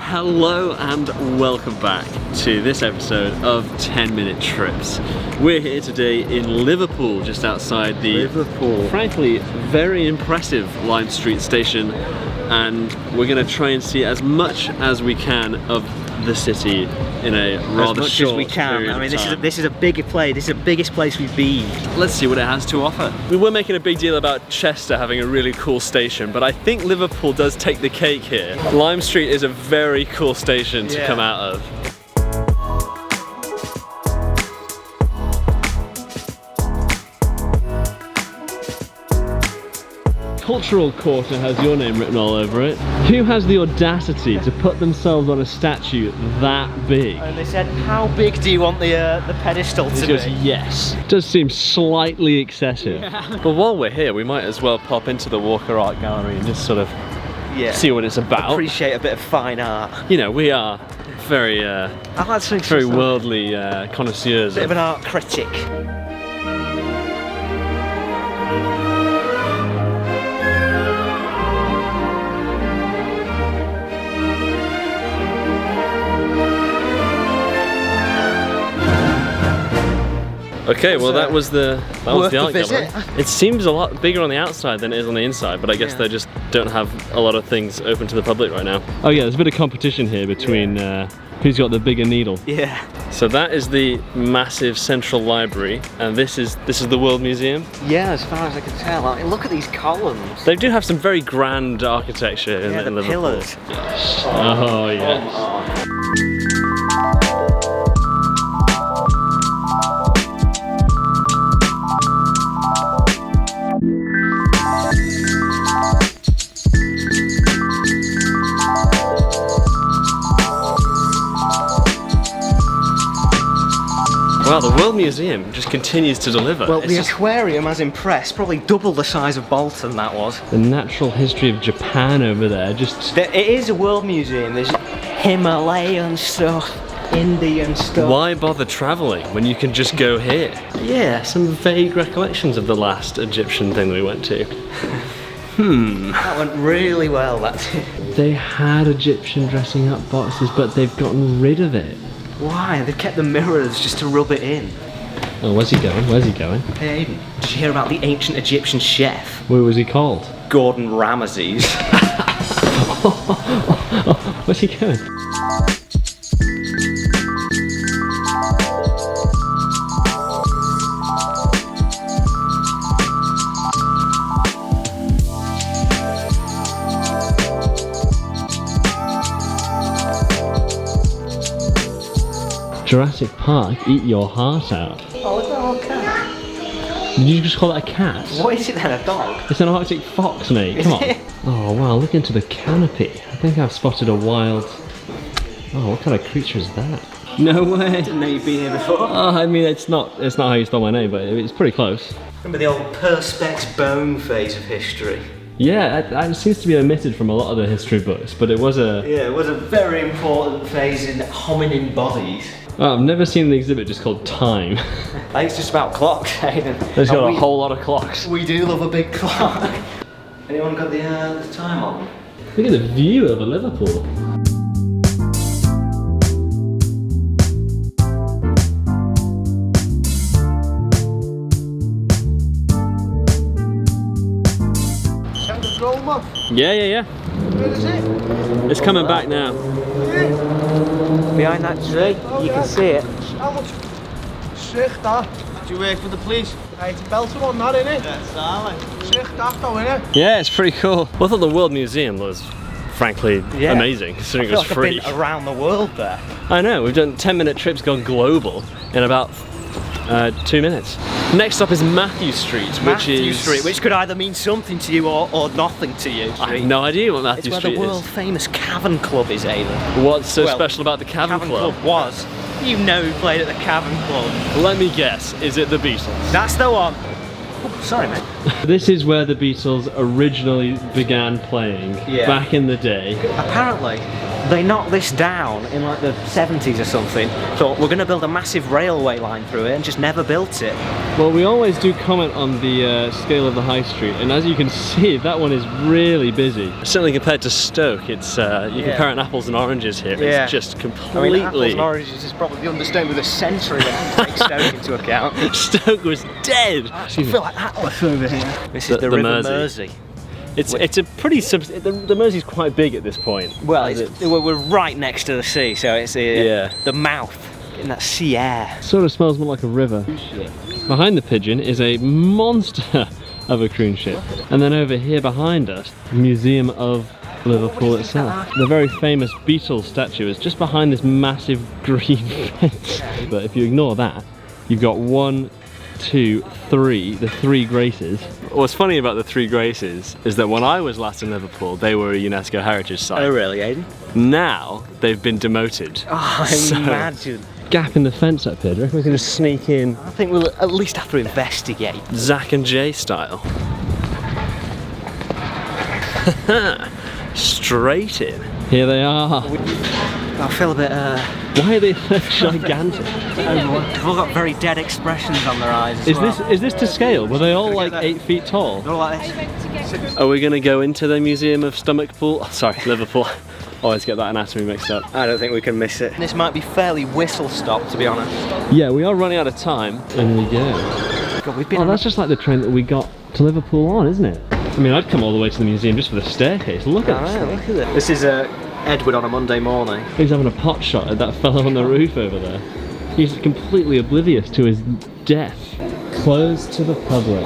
Hello and welcome back to this episode of 10-Minute Trips. We're here today in Liverpool, just outside the, frankly, very impressive Lime Street station, and we're going to try and see as much as we can of the city in a rather short period of time. I mean, this is a bigger place. This is the biggest place we've been. Let's see what it has to offer. We were making a big deal about Chester having a really cool station, but I think Liverpool does take the cake here. Lime Street is a very cool station to come out of. Cultural Quarter has your name written all over it. Who has the audacity to put themselves on a statue that big? And they said, how big do you want the pedestal to be? Yes. It does seem slightly excessive. Yeah. But while we're here, we might as well pop into the Walker Art Gallery and just sort of see what it's about. Appreciate a bit of fine art. You know, we are very, very worldly connoisseurs. Bit of an art critic. Okay, well that was the art gallery. Visit. It seems a lot bigger on the outside than it is on the inside, but I guess they just don't have a lot of things open to the public right now. Oh yeah, there's a bit of competition here between who's got the bigger needle. Yeah. So that is the massive central library, and this is the World Museum. Yeah, as far as I can tell. I mean, look at these columns. They do have some very grand architecture in the Liverpool. Pillars. Yes. Oh yes. Wow, the World Museum just continues to deliver. Well, the aquarium has impressed, probably double the size of Bolton that was. The natural history of Japan over there, it is a World Museum. There's Himalayan stuff, Indian stuff. Why bother travelling when you can just go here? Yeah, some vague recollections of the last Egyptian thing we went to. That went really well, that did. They had Egyptian dressing up boxes, but they've gotten rid of it. Why? They've kept the mirrors just to rub it in. Oh, where's he going? Where's he going? Hey Aidan, did you hear about the ancient Egyptian chef? What was he called? Gordon Ramses. Where's he going? Jurassic Park, eat your heart out. Oh, look at that little cat. Did you just call it a cat? What is it then, a dog? It's an Arctic fox, mate. Come on. Oh wow, look into the canopy. I think I've spotted a wild... Oh, what kind of creature is that? No way. Didn't know you'd been here before. Oh, I mean, it's not how you spell my name, but it's pretty close. Remember the old Perspex bone phase of history? Yeah, it seems to be omitted from a lot of the history books, but it was a... Yeah, it was a very important phase in hominin bodies. Oh, I've never seen the exhibit just called Time. I think it's just about clocks, Aidan. There's got a whole lot of clocks. We do love a big clock. Anyone got the time on? Look at the view over Liverpool. Yeah. Where is it? It's coming back now. Behind that tree, you can see it. How much? Sick that. Do you work for the police? It's a belter one, that innit? That's solid. Sick that though, innit? Yeah, it's pretty cool. Well, I thought the World Museum was, frankly, amazing, considering it was free. I've been around the world there. I know, we've done 10-minute trips gone global in about 2 minutes. Next up is Matthew Street, which could either mean something to you or nothing to you. I have no idea what Matthew Street is. It's where the world famous Cavern Club is, Aidan. What's so special about the Cavern Club? Was. You know who played at the Cavern Club. Let me guess, is it the Beatles? That's the one. Sorry, mate. This is where the Beatles originally began playing, back in the day. Apparently, they knocked this down in like the 70s or something. Thought we're going to build a massive railway line through it and just never built it. Well, we always do comment on the scale of the high street, and as you can see, that one is really busy. Certainly compared to Stoke, it's you compare it apples and oranges here. It's just completely. I mean, apples and oranges is probably the understatement of the century when you take Stoke into account. Stoke was dead. I feel like Atlas over here. This is the River Mersey. It's a pretty the Mersey's quite big at this point. Well, we're right next to the sea, so it's the mouth in that sea air. Sort of smells more like a river. Behind the Pigeon is a monster of a cruise ship, and then over here behind us, the Museum of Liverpool itself. The very famous Beatles statue is just behind this massive green fence. But if you ignore that, you've got 1, 2, 3, the 3 Graces. What's funny about the 3 Graces is that when I was last in Liverpool, they were a UNESCO heritage site. Oh really, Aidan? Now they've been demoted. Oh, imagine. Gap in the fence up here. Do you reckon we can just sneak in? I think we'll at least have to investigate. Zack and Jay style. Straight in. Here they are. I feel a bit Why are they so gigantic? They've all got very dead expressions on their eyes as well. Is this to scale? Were they all like 8 feet tall? They're all like this. Are we going to go into the Museum of Stomach Pool? Oh, sorry, Liverpool. Always get that anatomy mixed up. I don't think we can miss it. This might be fairly whistle-stop, to be honest. Yeah, we are running out of time. In we go. God, we've been that's just like the train that we got to Liverpool on, isn't it? I mean, I'd come all the way to the museum just for the staircase. Look at this. Look at it. This is Edward on a Monday morning. He's having a pot shot at that fellow on the roof over there. He's completely oblivious to his death. Closed to the public.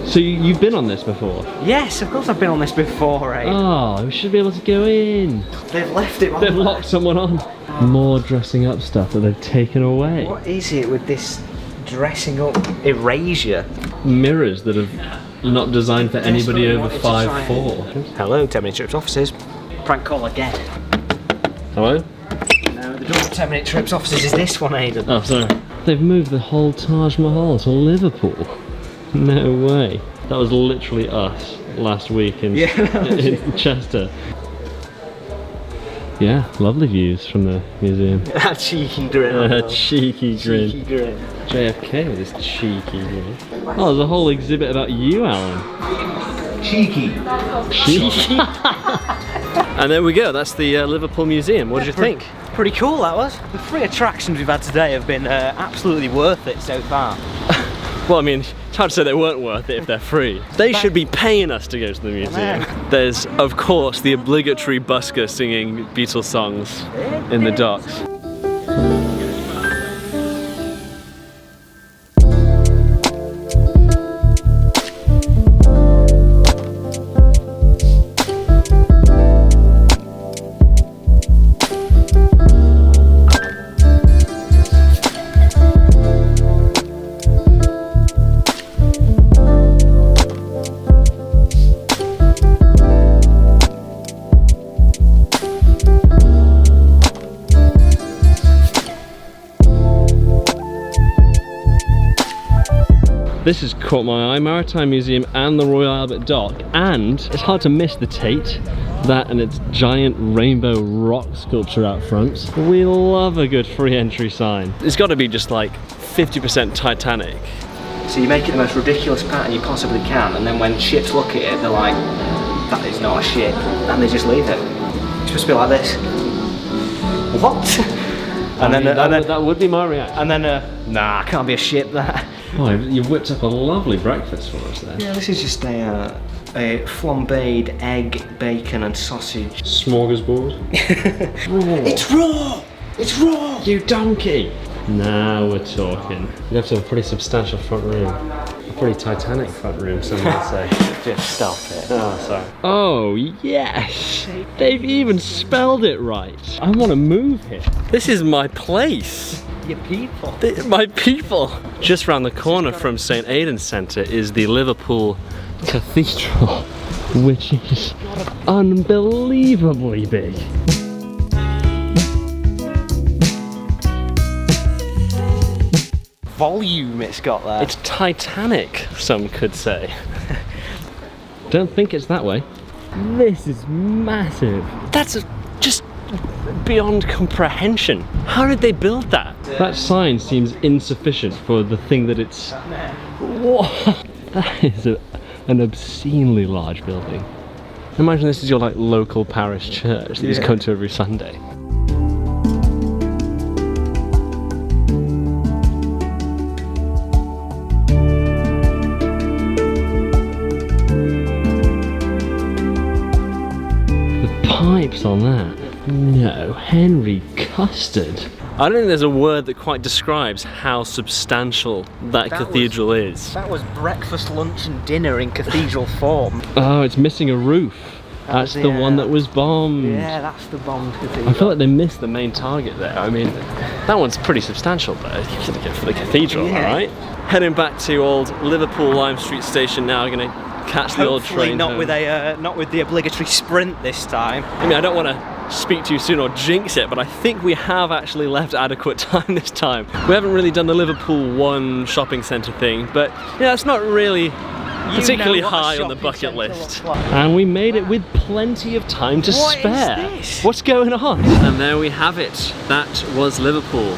So you've been on this before? Yes, of course I've been on this before, eh? Oh, we should be able to go in. They've left it on. They've locked someone on. More dressing up stuff that they've taken away. What is it with this dressing up erasure? Mirrors that have not designed for anybody over 5'4". Hello, 10 Minute Trips offices. Prank call again. Hello? No, the door to 10 Minute Trips offices is this one, Aidan. Oh, sorry. They've moved the whole Taj Mahal to Liverpool. No way. That was literally us last week in Chester. Yeah, lovely views from the museum. A cheeky grin. A cheeky grin. Cheeky grin. JFK with his cheeky grin. Oh, there's a whole exhibit about you, Alan. Cheeky. Cheeky. And there we go, that's the Liverpool Museum. What did you think? Pretty cool, that was. The 3 attractions we've had today have been absolutely worth it so far. Well, I mean, it's hard to say they weren't worth it if they're free. They should be paying us to go to the museum. There's, of course, the obligatory busker singing Beatles songs in the docks. This has caught my eye, Maritime Museum and the Royal Albert Dock, and it's hard to miss the Tate, that and its giant rainbow rock sculpture out front. We love a good free entry sign. It's got to be just like 50% Titanic. So you make it the most ridiculous pattern you possibly can, and then when ships look at it, they're like, that is not a ship, and they just leave it. It's supposed to be like this. What? And then that would be my reaction. And then, nah, can't be a ship, that. Oh, you've whipped up a lovely breakfast for us there. Yeah, this is just a flambéed egg, bacon and sausage. Smorgasbord. It's raw! It's raw! You donkey! Now we're talking. You have to have a pretty substantial front room. A pretty Titanic front room, some might say. Just stop it. Oh, sorry. Oh, yes! They've even spelled it right. I want to move here. This is my place. Your people. My people. Just round the corner from St. Aidan's Centre is the Liverpool Cathedral, which is unbelievably big. volume it's got there. It's Titanic, some could say. Don't think it's that way. This is massive. That's just beyond comprehension. How did they build that? That sign seems insufficient for the thing that it's... Whoa! That is an obscenely large building. Imagine this is your like local parish church that you just go to every Sunday. Pipes on that? No, Henry Custard. I don't think there's a word that quite describes how substantial that cathedral is. That was breakfast, lunch and dinner in cathedral form. Oh, it's missing a roof. That's the one that was bombed. Yeah, that's the bombed cathedral. I feel like they missed the main target there. I mean, that one's pretty substantial, but for the cathedral, alright? Heading back to old Liverpool Lime Street Station now, gonna catch the old train not home. Not with the obligatory sprint this time. I mean, I don't want to speak too soon or jinx it, but I think we have actually left adequate time this time. We haven't really done the Liverpool One shopping centre thing, but yeah, it's not really particularly high on the bucket list. And we made it with plenty of time to spare. What is this? What's going on? And there we have it. That was Liverpool.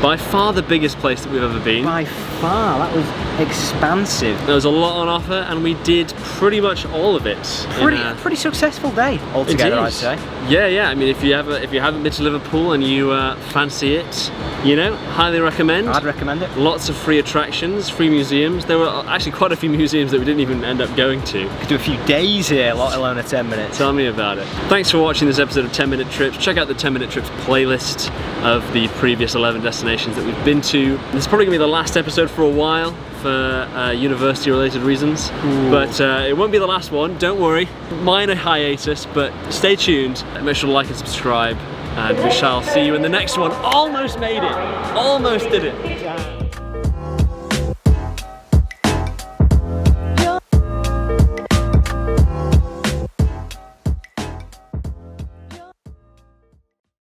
By far the biggest place that we've ever been. By far, that was expansive. There was a lot on offer and we did pretty much all of it. Pretty successful day altogether, I'd say. Yeah. I mean, if you haven't been to Liverpool and you fancy it, you know, highly recommend. I'd recommend it. Lots of free attractions, free museums. There were actually quite a few museums that we didn't even end up going to. Could do a few days here, let alone a 10 minutes. Tell me about it. Thanks for watching this episode of 10 Minute Trips. Check out the 10 Minute Trips playlist of the previous 11 destinations that we've been to. This is probably gonna be the last episode for a while for university related reasons. Ooh. But it won't be the last one, don't worry. Minor hiatus, but stay tuned. Make sure to like and subscribe and we shall see you in the next one. Almost made it, almost did it.